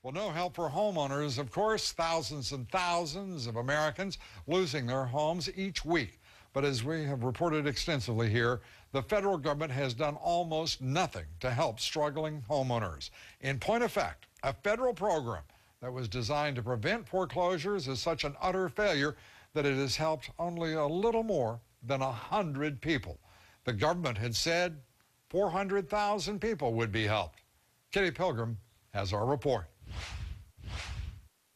Well, no help for homeowners. Of course, thousands and thousands of Americans losing their homes each week. But as we have reported extensively here, the federal government has done almost nothing to help struggling homeowners. In point of fact, a federal program that was designed to prevent foreclosures is such an utter failure that it has helped only a little more than 100 people. The government had said 400,000 people would be helped. Kitty Pilgrim has our report.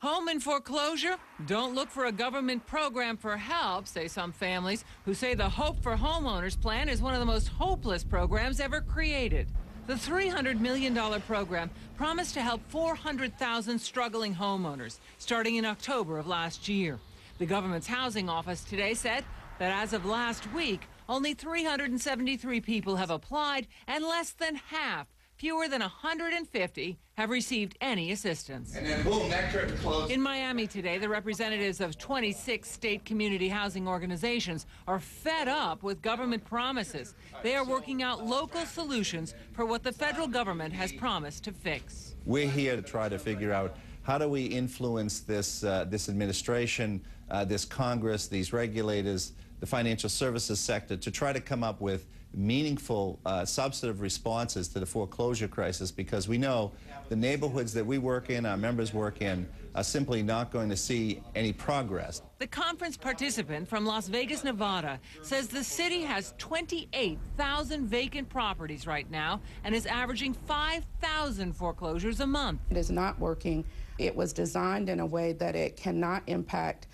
Home in foreclosure? Don't look for a government program for help, say some families who say the Hope for Homeowners plan is one of the most hopeless programs ever created. The $300 million program promised to help 400,000 struggling homeowners starting in October of last year. The government's housing office today said that as of last week, only 373 people have applied and less than half, fewer than 150, have received any assistance. And then boom, that curtain closed. In Miami today, the representatives of 26 state community housing organizations are fed up with government promises. They are working out local solutions for what the federal government has promised to fix. We're here to try to figure out how do we influence this, this administration, this Congress, these regulators, the financial services sector to try to come up with meaningful, substantive responses to the foreclosure crisis, because we know the neighborhoods that we work in, our members work in, are simply not going to see any progress. The conference participant from Las Vegas, Nevada, says the city has 28,000 vacant properties right now and is averaging 5,000 foreclosures a month. It is not working. It was designed in a way that it cannot impact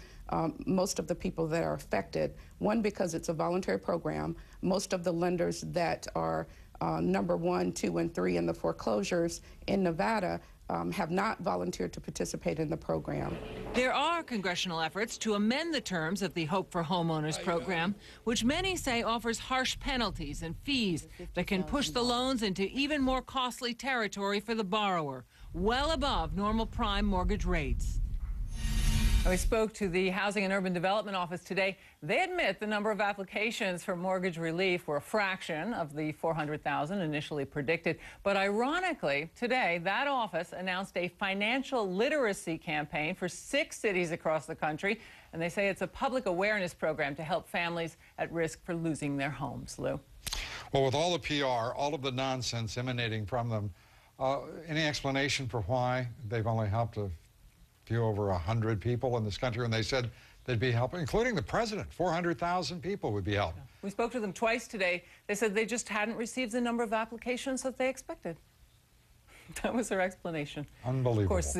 most of the people that are affected. One, because it's a voluntary program. Most of the lenders that are number 1, 2, and 3 in the foreclosures in Nevada have not volunteered to participate in the program. There are congressional efforts to amend the terms of the Hope for Homeowners program, which many say offers harsh penalties and fees that can push the loans into even more costly territory for the borrower, well above normal prime mortgage rates. We spoke to the Housing and Urban Development Office today. They admit the number of applications for mortgage relief were a fraction of the 400,000 initially predicted. But ironically, today, that office announced a financial literacy campaign for 6 cities across the country. And they say it's a public awareness program to help families at risk for losing their homes. Lou? Well, with all the PR, all of the nonsense emanating from them, any explanation for why they've only helped a few over 100 people in this country, and they said they'd be helping, including the president? 400,000 people would be helped. We spoke to them twice today. They said they just hadn't received the number of applications that they expected. That was their explanation. Unbelievable. Of course,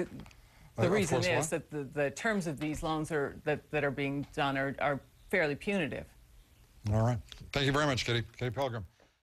the reason is that the terms of these loans that are being done are fairly punitive. All right. Thank you very much, Kitty. Kitty Pilgrim.